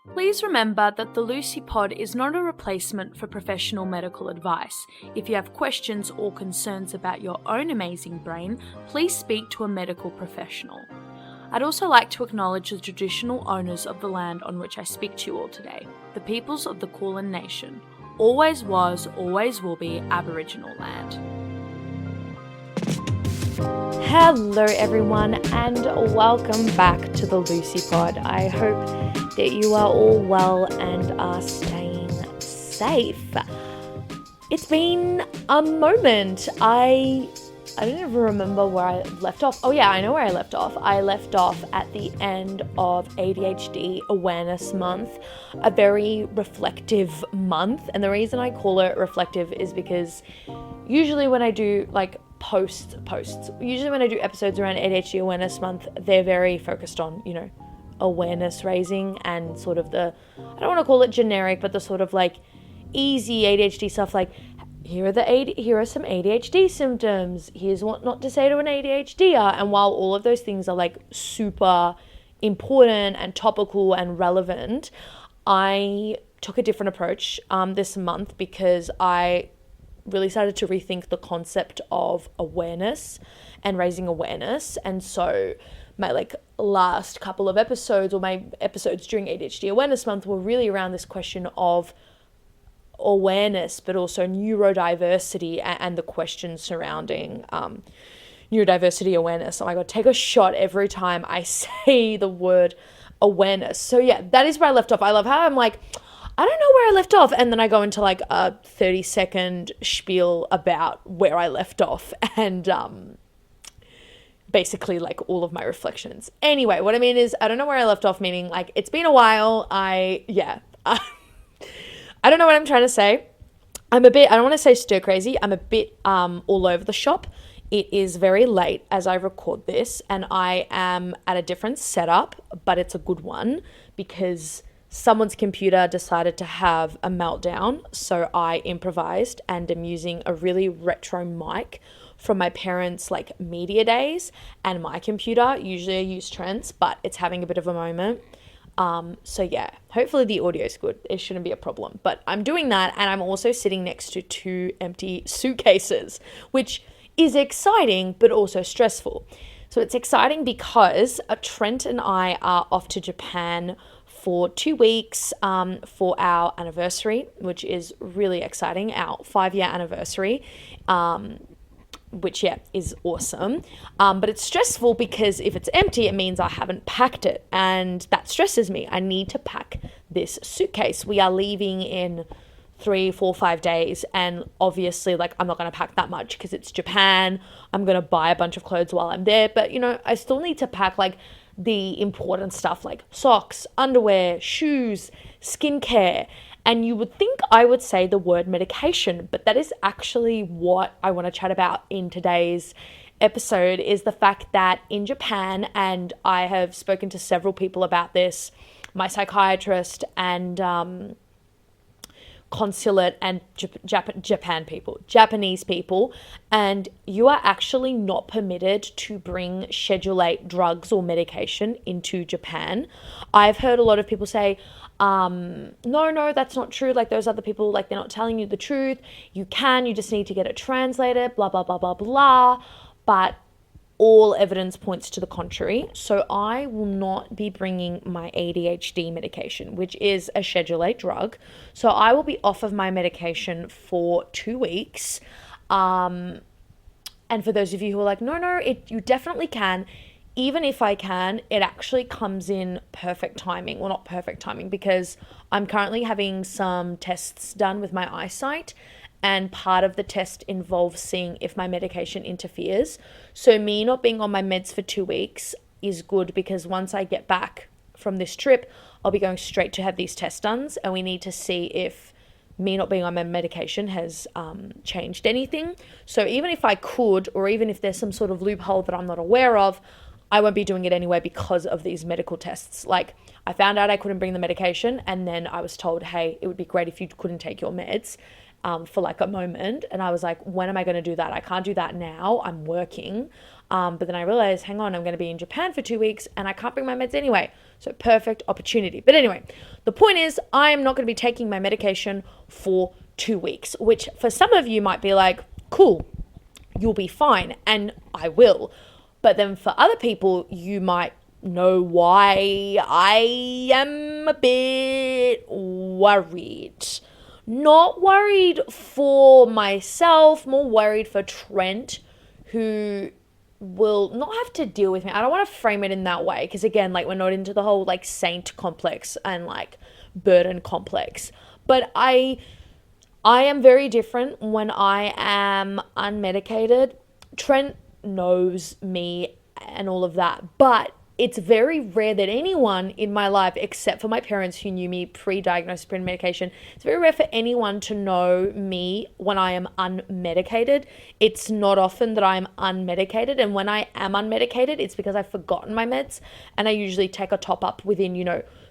Please remember that the Lucy Pod is not a replacement for professional medical advice. If you have questions or concerns about your own amazing brain, please speak to a medical professional. I'd also like to acknowledge the traditional owners of the land on which I speak to you all today, the peoples of the Kulin Nation. Always was, always will be Aboriginal land. Hello everyone and welcome back to the Lucy Pod. I hope that you are all well and are staying safe. It's been a moment. I don't even remember where I left off. Oh yeah, I know where I left off. I left off at the end of ADHD Awareness Month, a very reflective month. And the reason I call it reflective is because usually when I do usually when I do episodes around ADHD Awareness Month, they're very focused on, awareness raising and sort of I don't want to call it generic, but the sort of like easy ADHD stuff, like here are some ADHD symptoms, here's what not to say to an ADHDer. And while all of those things are like super important and topical and relevant, I took a different approach this month because I really started to rethink the concept of awareness and raising awareness. And so my last couple of episodes, or my episodes during ADHD Awareness Month, were really around this question of awareness, but also neurodiversity and the questions surrounding neurodiversity awareness. Oh my God, take a shot every time I say the word awareness. So yeah, that is where I left off. I love how I'm like, I don't know where I left off. And then I go into like a 30-second spiel about where I left off and basically like all of my reflections. Anyway, what I mean is I don't know where I left off, meaning like it's been a while. I don't know what I'm trying to say. I don't want to say stir crazy. I'm a bit all over the shop. It is very late as I record this and I am at a different setup, but it's a good one because someone's computer decided to have a meltdown. So I improvised and am using a really retro mic from my parents' media days, and my computer, usually I use Trent's, but it's having a bit of a moment. So yeah, hopefully the audio is good. It shouldn't be a problem, but I'm doing that. And I'm also sitting next to 2 empty suitcases, which is exciting, but also stressful. So it's exciting because Trent and I are off to Japan for 2 weeks for our anniversary, which is really exciting, our 5-year anniversary, which is awesome. But it's stressful because if it's empty, it means I haven't packed it, and that stresses me. I need to pack this suitcase. We are leaving in 3, 4, 5 days, and obviously I'm not going to pack that much because it's Japan. I'm going to buy a bunch of clothes while I'm there, but I still need to pack the important stuff like socks, underwear, shoes, skincare. And you would think I would say the word medication, but that is actually what I want to chat about in today's episode, is the fact that in Japan, and I have spoken to several people about this, my psychiatrist and consulate and Japanese people, and you are actually not permitted to bring Schedule 8 drugs or medication into Japan. I've heard a lot of people say, no, that's not true. Those other people, they're not telling you the truth. You just need to get it translated, blah, blah, blah, blah, blah. But all evidence points to the contrary. So I will not be bringing my ADHD medication, which is a Schedule 8 drug. So I will be off of my medication for 2 weeks. And for those of you who are like, no, you definitely can. Even if I can, it actually comes in perfect timing. Well, not perfect timing, because I'm currently having some tests done with my eyesight, and part of the test involves seeing if my medication interferes. So me not being on my meds for 2 weeks is good, because once I get back from this trip, I'll be going straight to have these tests done, and we need to see if me not being on my medication has changed anything. So even if I could, or even if there's some sort of loophole that I'm not aware of, I won't be doing it anyway because of these medical tests. I found out I couldn't bring the medication, and then I was told, hey, it would be great if you couldn't take your meds for a moment. And I was like, when am I going to do that? I can't do that now. I'm working. But then I realized, hang on, I'm going to be in Japan for 2 weeks and I can't bring my meds anyway. So perfect opportunity. But anyway, the point is I am not going to be taking my medication for 2 weeks, which for some of you might be like, cool, you'll be fine. And I will. But then for other people, you might know why I am a bit worried. Not worried for myself, more worried for Trent, who will not have to deal with me. I don't want to frame it in that way because, again, like, we're not into the whole like saint complex and like burden complex. But I am very different when I am unmedicated. Trent knows me and all of that, but it's very rare that anyone in my life, except for my parents who knew me pre-diagnosis, pre-medication, it's very rare for anyone to know me when I am unmedicated. It's not often that I'm unmedicated. And when I am unmedicated, it's because I've forgotten my meds. And I usually take a top up within,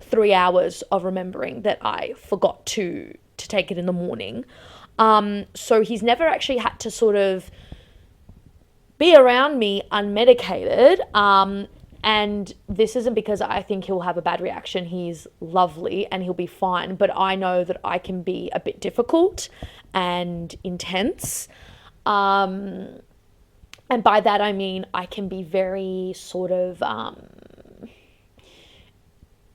3 hours of remembering that I forgot to take it in the morning. So he's never actually had to sort of be around me unmedicated. And this isn't because I think he'll have a bad reaction. He's lovely and he'll be fine. But I know that I can be a bit difficult and intense. And by that, I mean, I can be very sort of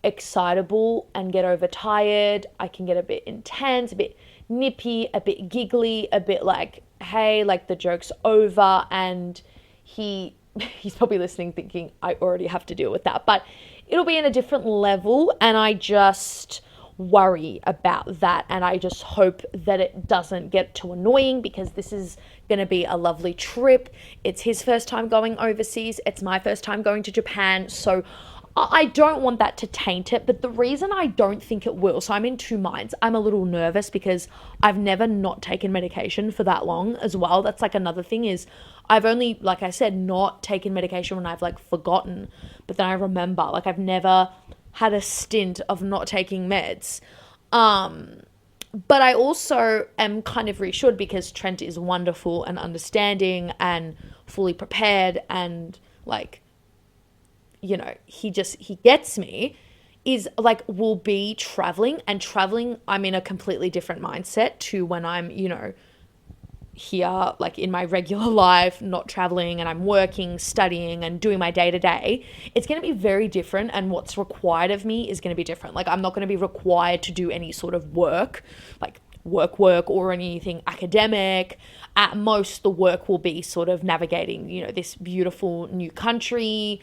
excitable and get overtired. I can get a bit intense, a bit nippy, a bit giggly, a bit like, hey, like the joke's over. And he's probably listening thinking, I already have to deal with that. But it'll be in a different level, and I just worry about that. And I just hope that it doesn't get too annoying, because this is going to be a lovely trip. It's his first time going overseas. It's my first time going to Japan. So I don't want that to taint it. But the reason I don't think it will, so I'm in two minds. I'm a little nervous because I've never not taken medication for that long as well. That's like another thing, is I've only, like I said, not taken medication when I've like forgotten, but then I remember. Like, I've never had a stint of not taking meds. But I also am kind of reassured because Trent is wonderful and understanding and fully prepared, and like, he gets me, is like, we'll be traveling, and traveling, I'm in a completely different mindset to when I'm, here, like in my regular life, not traveling, and I'm working, studying, and doing my day to day. It's going to be very different, and what's required of me is going to be different. Like, I'm not going to be required to do any sort of work, like work or anything academic. At most, the work will be sort of navigating, this beautiful new country,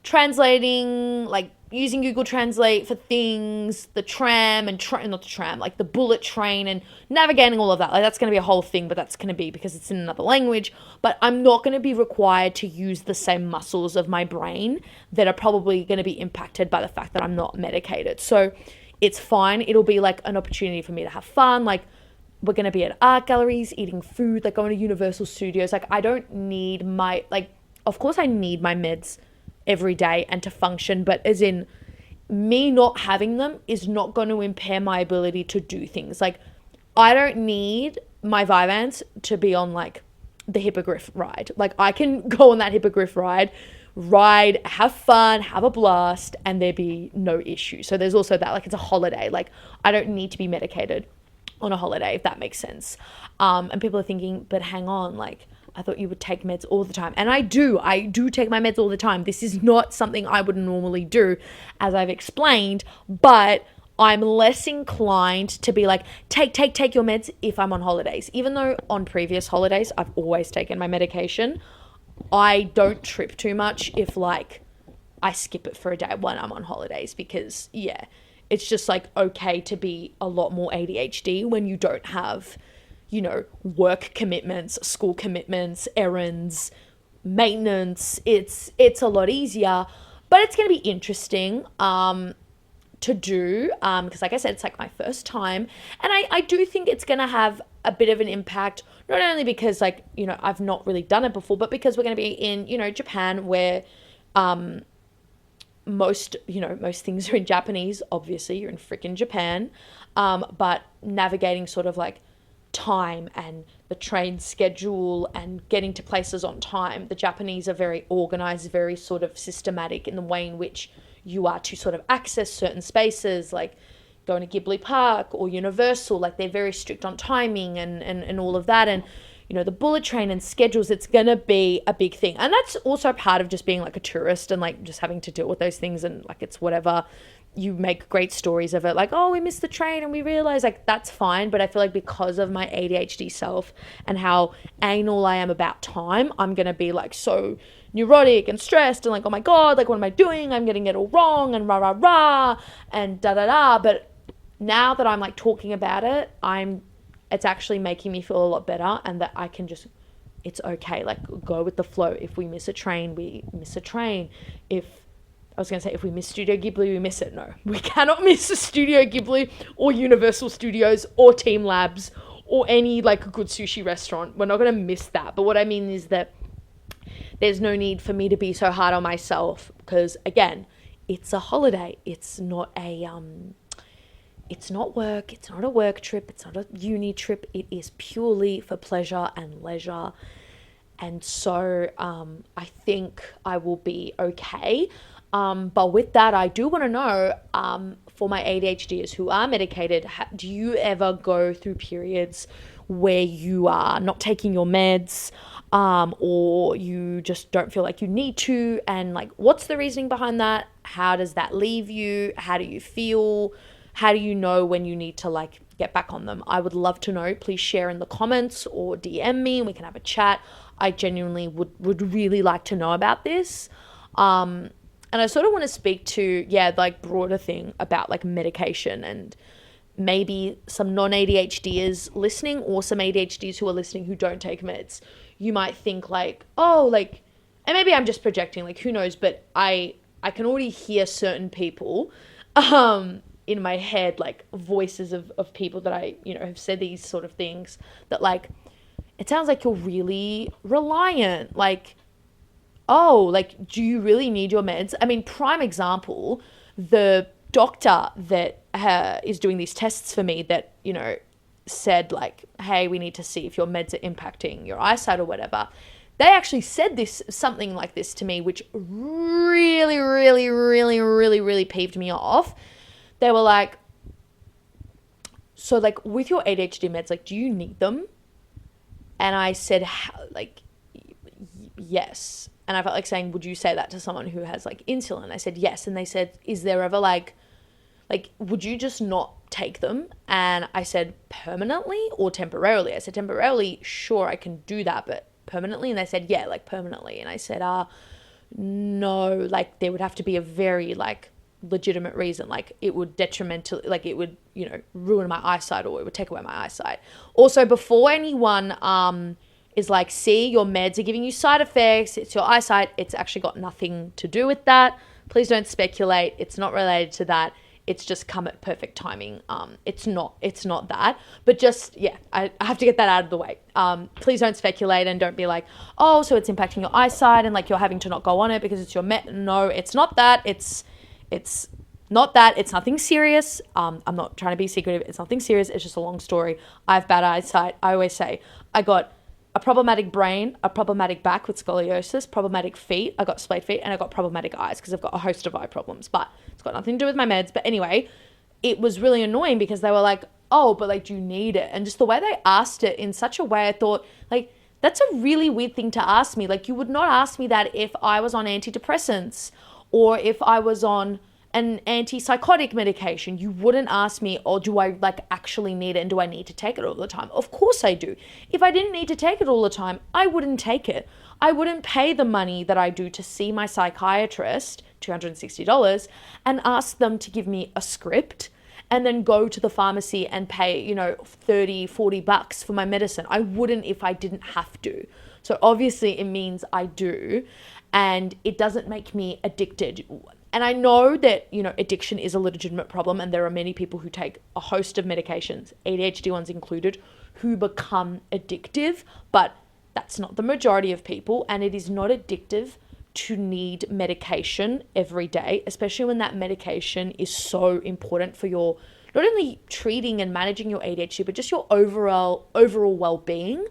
translating, like using Google Translate for things, the tram and not the tram, like the bullet train, and navigating all of that. Like, that's going to be a whole thing, but that's going to be because it's in another language. But I'm not going to be required to use the same muscles of my brain that are probably going to be impacted by the fact that I'm not medicated. So it's fine. It'll be like an opportunity for me to have fun. Like, we're going to be at art galleries, eating food, like going to Universal Studios. Like, I don't need of course I need my meds every day and to function, but as in, me not having them is not going to impair my ability to do things. Like, I don't need my Vyvanse to be on like the hippogriff ride. Like, I can go on that hippogriff ride, have fun, have a blast, and there be no issue. So there's also that, like, it's a holiday. Like, I don't need to be medicated on a holiday, if that makes sense. And people are thinking, but hang on, like, I thought you would take meds all the time. And I do take my meds all the time. This is not something I would normally do, as I've explained, but I'm less inclined to be like, take your meds if I'm on holidays. Even though on previous holidays, I've always taken my medication, I don't trip too much if like I skip it for a day when I'm on holidays, because it's just like okay to be a lot more ADHD when you don't have, work commitments, school commitments, errands, maintenance. It's a lot easier, but it's going to be interesting to do because, like I said, it's like my first time, and I do think it's going to have a bit of an impact, not only because like, I've not really done it before, but because we're going to be in, Japan, where most things are in Japanese. Obviously, you're in freaking Japan, but navigating sort of like time and the train schedule and getting to places on time. The Japanese are very organized, very sort of systematic in the way in which you are to sort of access certain spaces, like going to Ghibli Park or Universal. Like, they're very strict on timing and all of that. And, you know, the bullet train and schedules, it's going to be a big thing. And that's also part of just being like a tourist and like just having to deal with those things. And like, it's whatever, you make great stories of it. Like, oh, we missed the train and we realized, like, that's fine. But I feel like because of my ADHD self and how anal I am about time, I'm going to be like so neurotic and stressed and like, oh my God, like, what am I doing? I'm getting it all wrong and rah, rah, rah and da, da, da. But now that I'm like talking about it, it's actually making me feel a lot better, and that I can just, it's okay. Like, go with the flow. If we miss a train, we miss a train. If we miss Studio Ghibli, we miss it. No, we cannot miss a Studio Ghibli or Universal Studios or Team Labs or any like good sushi restaurant. We're not going to miss that. But what I mean is that there's no need for me to be so hard on myself, because again, it's a holiday. It's not it's not work. It's not a work trip. It's not a uni trip. It is purely for pleasure and leisure. And so I think I will be okay. But with that, I do want to know, for my ADHDers who are medicated, do you ever go through periods where you are not taking your meds, or you just don't feel like you need to? And like, what's the reasoning behind that? How does that leave you? How do you feel? How do you know when you need to like get back on them? I would love to know. Please share in the comments or DM me and we can have a chat. I genuinely would really like to know about this. And I sort of want to speak to, like broader thing about like medication, and maybe some non-ADHDers listening, or some ADHDs who are listening who don't take meds. You might think like, oh, like, and maybe I'm just projecting, like, who knows, but I can already hear certain people, in my head, like voices of people that I, have said these sort of things, that like, it sounds like you're really reliant. Like, oh, like, do you really need your meds? I mean, prime example, the doctor that is doing these tests for me that, said like, hey, we need to see if your meds are impacting your eyesight or whatever. They actually said something like this to me, which really, really, really, really, really peeved me off. They were like, so like with your ADHD meds, like, do you need them? And I said, like, yes. And I felt like saying, would you say that to someone who has like insulin? I said, yes. And they said, is there ever like, would you just not take them? And I said, permanently or temporarily? I said, temporarily, sure, I can do that, but permanently? And they said, yeah, like permanently. And I said, no, like there would have to be a very like legitimate reason. Like it would detrimentally, like it would, ruin my eyesight, or it would take away my eyesight. Also, before anyone is like, see, your meds are giving you side effects, it's your eyesight, it's actually got nothing to do with that. Please don't speculate. It's not related to that. It's just come at perfect timing. It's not that. But just, I have to get that out of the way. Please don't speculate and don't be like, oh, so it's impacting your eyesight and like you're having to not go on it because it's your No, it's not that. It's not that. It's nothing serious. I'm not trying to be secretive. It's nothing serious. It's just a long story. I have bad eyesight. I always say I got a problematic brain, a problematic back with scoliosis, problematic feet, I got splayed feet, and I got problematic eyes because I've got a host of eye problems, but it's got nothing to do with my meds. But anyway, it was really annoying because they were like, oh, but like, do you need it? And just the way they asked it in such a way, I thought like, that's a really weird thing to ask me. Like, you would not ask me that if I was on antidepressants or if I was on an antipsychotic medication. You wouldn't ask me, oh, do I like actually need it and do I need to take it all the time? Of course I do. If I didn't need to take it all the time, I wouldn't take it. I wouldn't pay the money that I do to see my psychiatrist, $260, and ask them to give me a script and then go to the pharmacy and pay, $30-$40 for my medicine. I wouldn't if I didn't have to. So obviously it means I do, and it doesn't make me addicted. And I know that, addiction is a legitimate problem, and there are many people who take a host of medications, ADHD ones included, who become addictive, but that's not the majority of people, and it is not addictive to need medication every day, especially when that medication is so important for your, not only treating and managing your ADHD, but just your overall well-being.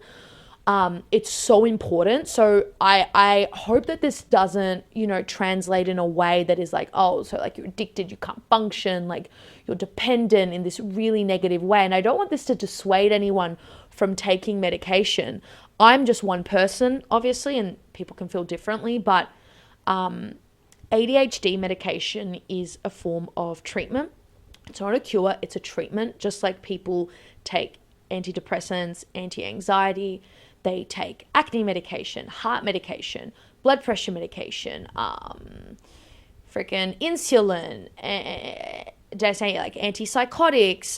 It's so important. So I hope that this doesn't, translate in a way that is like, oh, so like you're addicted, you can't function, like you're dependent in this really negative way. And I don't want this to dissuade anyone from taking medication. I'm just one person, obviously, and people can feel differently, but ADHD medication is a form of treatment. It's not a cure, it's a treatment, just like people take antidepressants, anti-anxiety, they take acne medication, heart medication, blood pressure medication, freaking insulin, did I say like antipsychotics,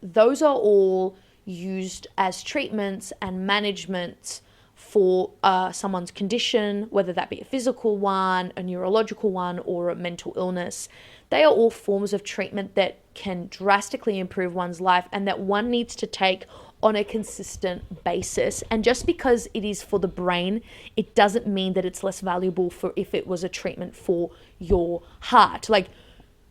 those are all used as treatments and management for someone's condition, whether that be a physical one, a neurological one, or a mental illness. They are all forms of treatment that can drastically improve one's life and that one needs to take on a consistent basis. And just because it is for the brain, it doesn't mean that it's less valuable for if it was a treatment for your heart. Like,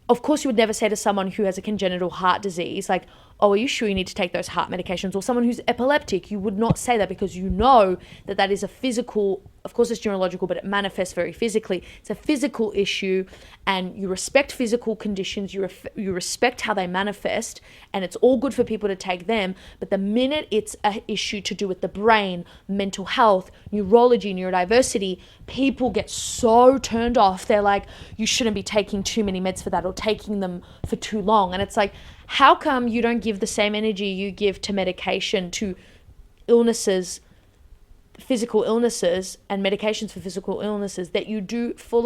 of course, you would never say to someone who has a congenital heart disease, like, oh, are you sure you need to take those heart medications? Or someone who's epileptic, you would not say that because you know that that is a physical, of course it's neurological, but it manifests very physically. It's a physical issue and you respect physical conditions, you respect how they manifest, and it's all good for people to take them. But the minute it's an issue to do with the brain, mental health, neurology, neurodiversity, people get so turned off. They're like, you shouldn't be taking too many meds for that or taking them for too long. And it's like, how come you don't give the same energy you give to medication, to illnesses, physical illnesses and medications for physical illnesses that you do for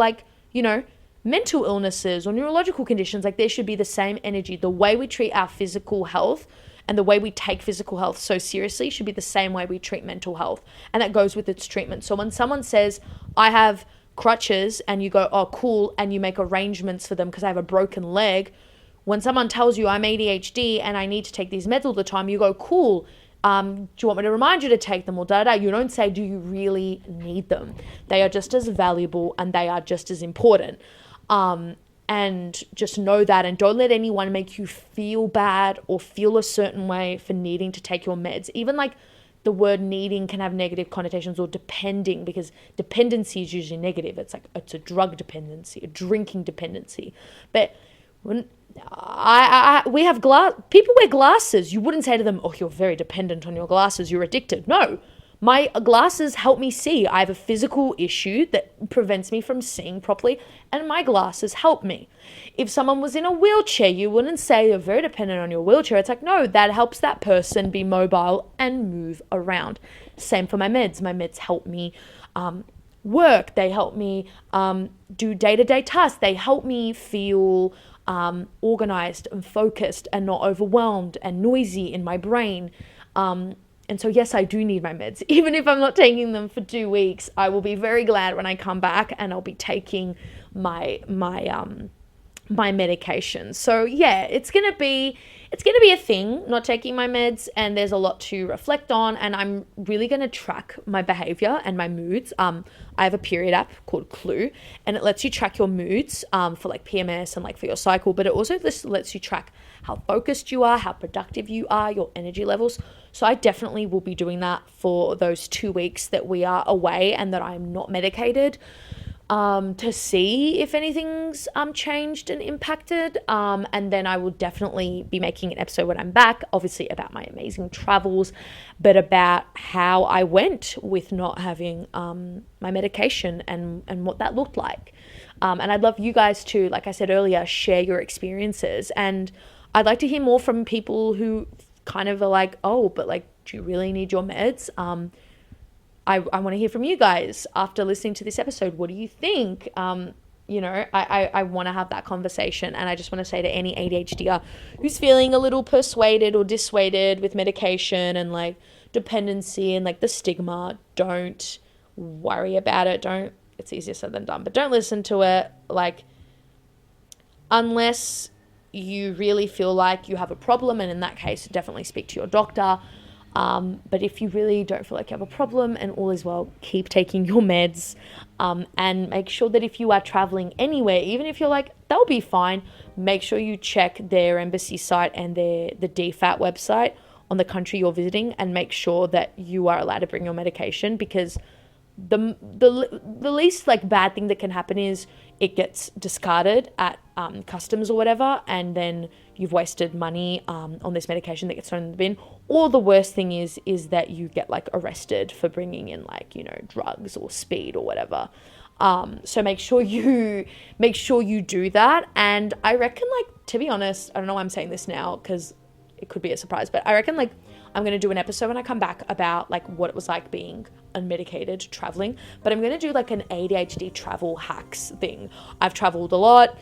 mental illnesses or neurological conditions? Like, there should be the same energy. The way we treat our physical health and the way we take physical health so seriously should be the same way we treat mental health. And that goes with its treatment. So when someone says, I have crutches, and you go, oh, cool, and you make arrangements for them because I have a broken leg. When someone tells you I'm ADHD and I need to take these meds all the time, you go, cool, do you want me to remind you to take them or da-da-da? You don't say, do you really need them? They are just as valuable and they are just as important. And just know that, and don't let anyone make you feel bad or feel a certain way for needing to take your meds. Even like the word needing can have negative connotations, or depending, because dependency is usually negative. It's like, it's a drug dependency, a drinking dependency. But when we have people wear glasses. You wouldn't say to them, oh, you're very dependent on your glasses, you're addicted. No, my glasses help me see. I have a physical issue that prevents me from seeing properly, and my glasses help me. If someone was in a wheelchair, you wouldn't say you're very dependent on your wheelchair. It's like, no, that helps that person be mobile and move around. Same for my meds. My meds help me work. They help me do day-to-day tasks. They help me feel organized and focused and not overwhelmed and noisy in my brain. And so, yes, I do need my meds. Even if I'm not taking them for 2 weeks, I will be very glad when I come back and I'll be taking my medication. So yeah, it's gonna be a thing, not taking my meds, and there's a lot to reflect on, and I'm really gonna track my behavior and my moods. I have a period app called Clue, and it lets you track your moods for like PMS and like for your cycle, but it also lets you track how focused you are, how productive you are, your energy levels. So I definitely will be doing that for those 2 weeks that we are away and that I'm not medicated, to see if anything's changed and impacted. And then I will definitely be making an episode when I'm back, obviously about my amazing travels, but about how I went with not having my medication and what that looked like. And I'd love you guys to, like I said earlier, share your experiences. And I'd like to hear more from people who kind of are like, oh, but like, do you really need your meds? I want to hear from you guys after listening to this episode. What do you think? I want to have that conversation. And I just want to say to any ADHDer who's feeling a little persuaded or dissuaded with medication and like dependency and like the stigma, don't worry about it. It's easier said than done, but don't listen to it. Like, unless you really feel like you have a problem, and in that case, definitely speak to your doctor. But if you really don't feel like you have a problem and all is well, keep taking your meds, and make sure that if you are traveling anywhere, even if you're like, they'll be fine, make sure you check their embassy site and the DFAT website on the country you're visiting and make sure that you are allowed to bring your medication, because the least like bad thing that can happen is it gets discarded at customs or whatever, and then you've wasted money on this medication that gets thrown in the bin. Or the worst thing is that you get like arrested for bringing in like, you know, drugs or speed or whatever. So make sure you do that. And I reckon, like, to be honest, I don't know why I'm saying this now because it could be a surprise, but I reckon like I'm going to do an episode when I come back about like what it was like being unmedicated traveling, but I'm going to do like an ADHD travel hacks thing. I've traveled a lot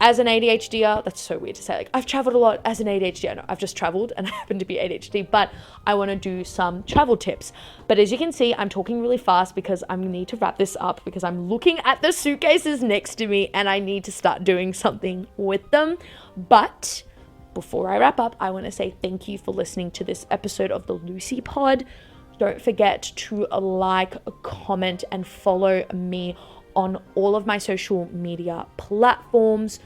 as an ADHDer. That's so weird to say. Like, I've traveled a lot as an ADHDer. No, I've just traveled and I happen to be ADHD, but I want to do some travel tips. But as you can see, I'm talking really fast because I need to wrap this up because I'm looking at the suitcases next to me and I need to start doing something with them. But before I wrap up, I want to say thank you for listening to this episode of the Lucy Pod. Don't forget to like, comment, and follow me on all of my social media platforms,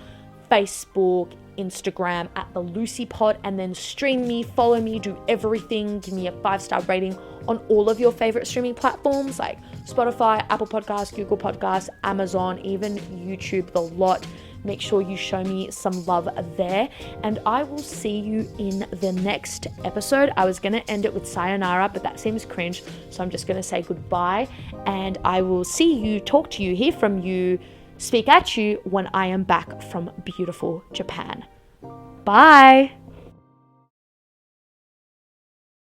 Facebook, Instagram at the Lucy Pod, and then stream me, follow me, do everything. Give me a 5-star rating on all of your favorite streaming platforms like Spotify, Apple Podcasts, Google Podcasts, Amazon, even YouTube, the lot. Make sure you show me some love there, and I will see you in the next episode. I was going to end it with sayonara, but that seems cringe, so I'm just going to say goodbye, and I will see you, talk to you, hear from you, speak at you when I am back from beautiful Japan. Bye!